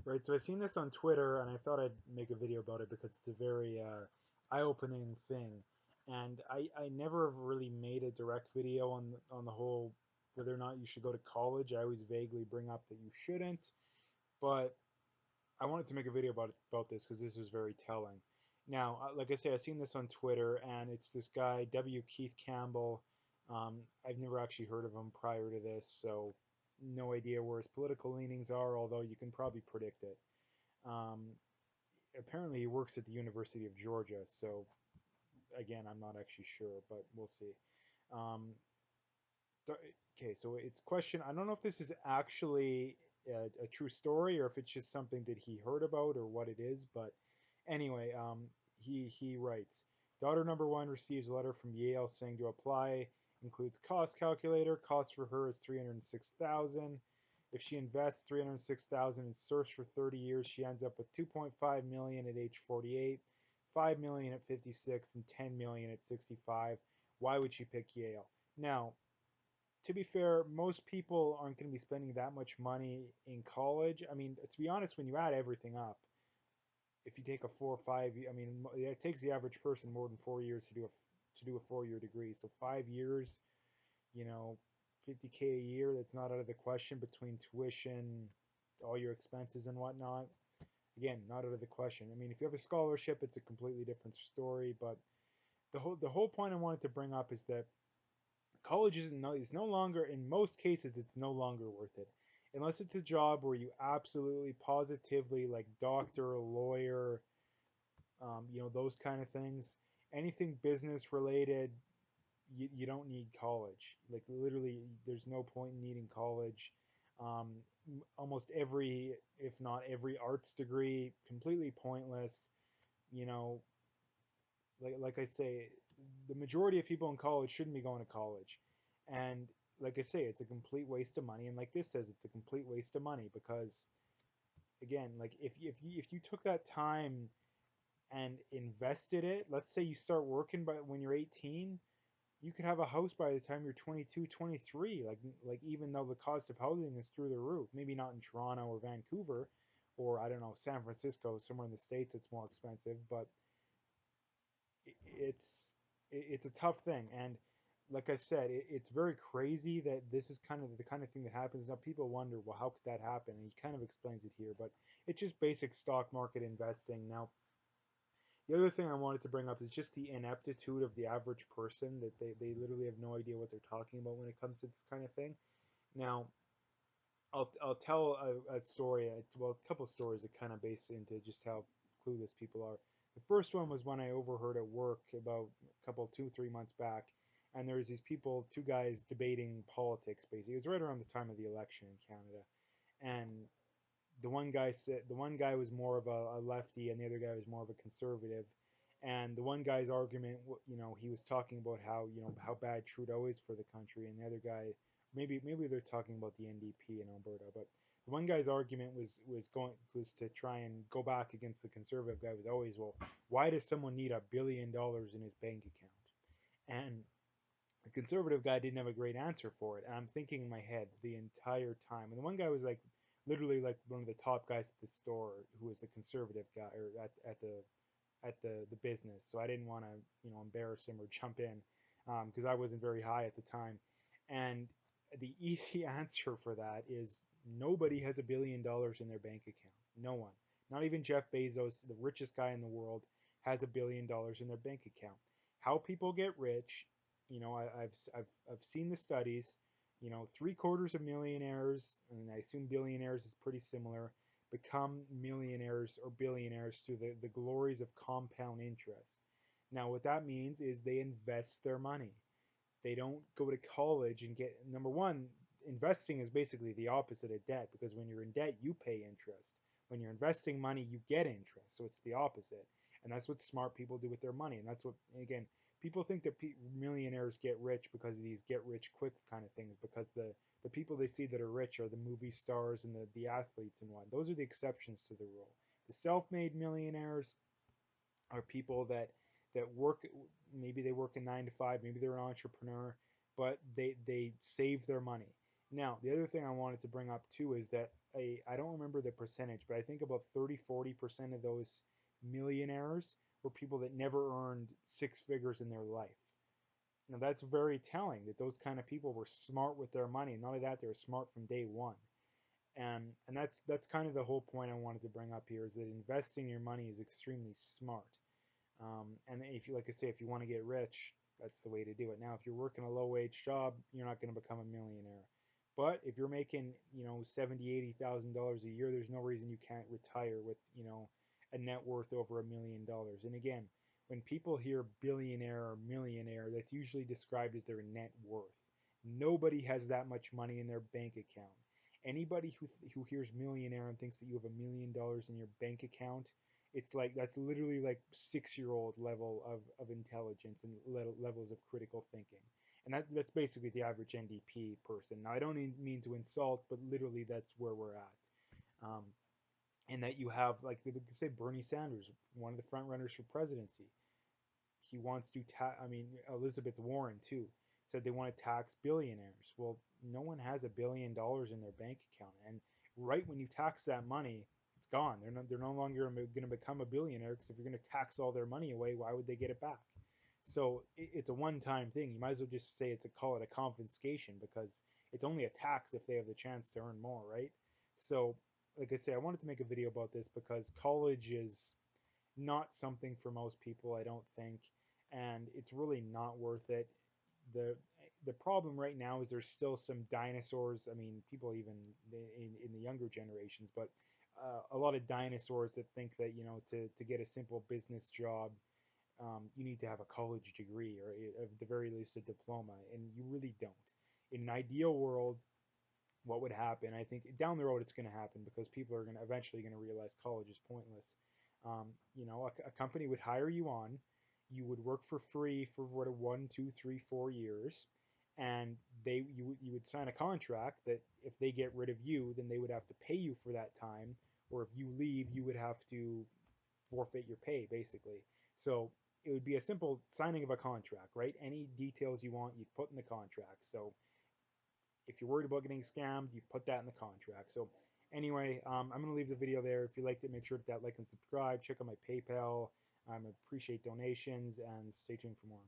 Right, so I seen this on Twitter, and I thought I'd make a video about it because it's a very eye-opening thing. And I never have really made a direct video on the whole whether or not you should go to college. I always vaguely bring up that you shouldn't, but I wanted to make a video about this because this was very telling. Now, like I say, I seen this on Twitter, and it's this guy W. Keith Campbell. I've never actually heard of him prior to this, so no idea where his political leanings are. Although you can probably predict it. Um, Apparently, he works at the University of Georgia, so again, I'm not actually sure, but we'll see. Um, okay, so it's question. I don't know if this is actually a true story or if it's just something that he heard about or what it is, but anyway, he writes, daughter number one receives a letter from Yale saying to apply, includes cost calculator. Cost for her is 306,000. If she invests 306,000 and surfs for 30 years, she ends up with 2.5 million at age 48, 5 million at 56, and 10 million at 65. Why would she pick Yale? Now, to be fair, most people aren't going to be spending that much money in college. I mean, to be honest, when you add everything up, if you take a 4 or 5, I mean, it takes the average person more than 4 years to do a 4 year degree. So 5 years, you know, 50K a year, that's not out of the question between tuition, all your expenses and whatnot. Again, not out of the question. I mean, if you have a scholarship, it's a completely different story. But the whole point I wanted to bring up is that college is no longer, in most cases, it's no longer worth it unless it's a job where you absolutely positively, like doctor, lawyer, those kind of things. Anything business related, you don't need college. Like literally, there's no point in needing college. um, Almost every, if not every, arts degree completely pointless. you know like I say, the majority of people in college shouldn't be going to college. And like I say, it's a complete waste of money. And like this says, it's a complete waste of money because, again, like if you took that time and invested it, let's say you start working by when you're 18, you could have a house by the time you're 22, 23. Like even though the cost of housing is through the roof, maybe not in Toronto or Vancouver, or I don't know, San Francisco, somewhere in the States it's more expensive, but it's it's a tough thing. And like I said, it's very crazy that this is kind of the kind of thing that happens. Now people wonder, well, how could that happen? And he kind of explains it here, but it's just basic stock market investing. Now, the other thing I wanted to bring up is just the ineptitude of the average person, that they literally have no idea what they're talking about when it comes to this kind of thing. Now, I'll tell a story, well, a couple of stories that kind of base into just how clueless people are. The first one was when I overheard at work about a couple, 2, 3 months back, and there was these people, two guys debating politics. Basically, it was right around the time of the election in Canada, and the one guy was more of a lefty, and the other guy was more of a conservative. And the one guy's argument, he was talking about how how bad Trudeau is for the country, and the other guy, maybe they're talking about the NDP in Alberta, but the one guy's argument was to try and go back against the conservative guy, was always, well, why does someone need $1 billion in his bank account? And the conservative guy didn't have a great answer for it. And I'm thinking in my head the entire time. And the one guy was like literally like one of the top guys at the store, who was the conservative guy, or at the business. So I didn't want to embarrass him or jump in, because I wasn't very high at the time. And the easy answer for that is nobody has $1 billion in their bank account. No one. Not even Jeff Bezos, the richest guy in the world, has $1 billion in their bank account. How people get rich, I've seen the studies. 3/4 of millionaires, and I assume billionaires is pretty similar, become millionaires or billionaires through the glories of compound interest. Now, what that means is they invest their money. They don't go to college and get, number one, investing is basically the opposite of debt, because when you're in debt, you pay interest. When you're investing money, you get interest. So it's the opposite. And that's what smart people do with their money. And that's what, again, people think that millionaires get rich because of these get rich quick kind of things, because the people they see that are rich are the movie stars and the athletes and what. Those are the exceptions to the rule. The self-made millionaires are people that work, maybe they work a 9 to 5, maybe they're an entrepreneur, but they save their money. Now, the other thing I wanted to bring up too is that I don't remember the percentage, but I think about 30-40% of those millionaires were people that never earned six figures in their life. Now that's very telling that those kind of people were smart with their money. Not only that, they were smart from day one. And that's kind of the whole point I wanted to bring up here is that investing your money is extremely smart. And if you, like I say, if you want to get rich, that's the way to do it. Now, if you're working a low wage job, you're not going to become a millionaire. But if you're making, $70,000, $80,000 a year, there's no reason you can't retire with, a net worth over $1 million. And again, when people hear billionaire or millionaire, that's usually described as their net worth. Nobody has that much money in their bank account. Anybody who hears millionaire and thinks that you have $1 million in your bank account, it's like that's literally like 6-year-old level of intelligence and levels of critical thinking. And that's basically the average NDP person. Now, I don't mean to insult, but literally that's where we're at. Um, and that you have, like, say, Bernie Sanders, one of the front runners for presidency. He wants to I mean, Elizabeth Warren too said they want to tax billionaires. Well, no one has $1 billion in their bank account, and right when you tax that money, it's gone. They're no longer going to become a billionaire, because if you're going to tax all their money away, why would they get it back? So it's a one-time thing. You might as well just say call it a confiscation, because it's only a tax if they have the chance to earn more, right? So, like I say, I wanted to make a video about this because college is not something for most people, I don't think, and it's really not worth it. The the problem right now is there's still some dinosaurs. I mean, people even in the younger generations, but a lot of dinosaurs that think that to get a simple business job, you need to have a college degree or at the very least a diploma, and you really don't. In an ideal world, what would happen? I think down the road it's going to happen because people are going to eventually going to realize college is pointless. A company would hire you on, you would work for free for what 1, 2, 3, 4 years, and you would sign a contract that if they get rid of you, then they would have to pay you for that time, or if you leave, you would have to forfeit your pay basically. So it would be a simple signing of a contract, right? Any details you want, you'd put in the contract. So if you're worried about getting scammed, you put that in the contract. So anyway, I'm going to leave the video there. If you liked it, make sure to hit that like and subscribe. Check out my PayPal. I appreciate donations, and stay tuned for more.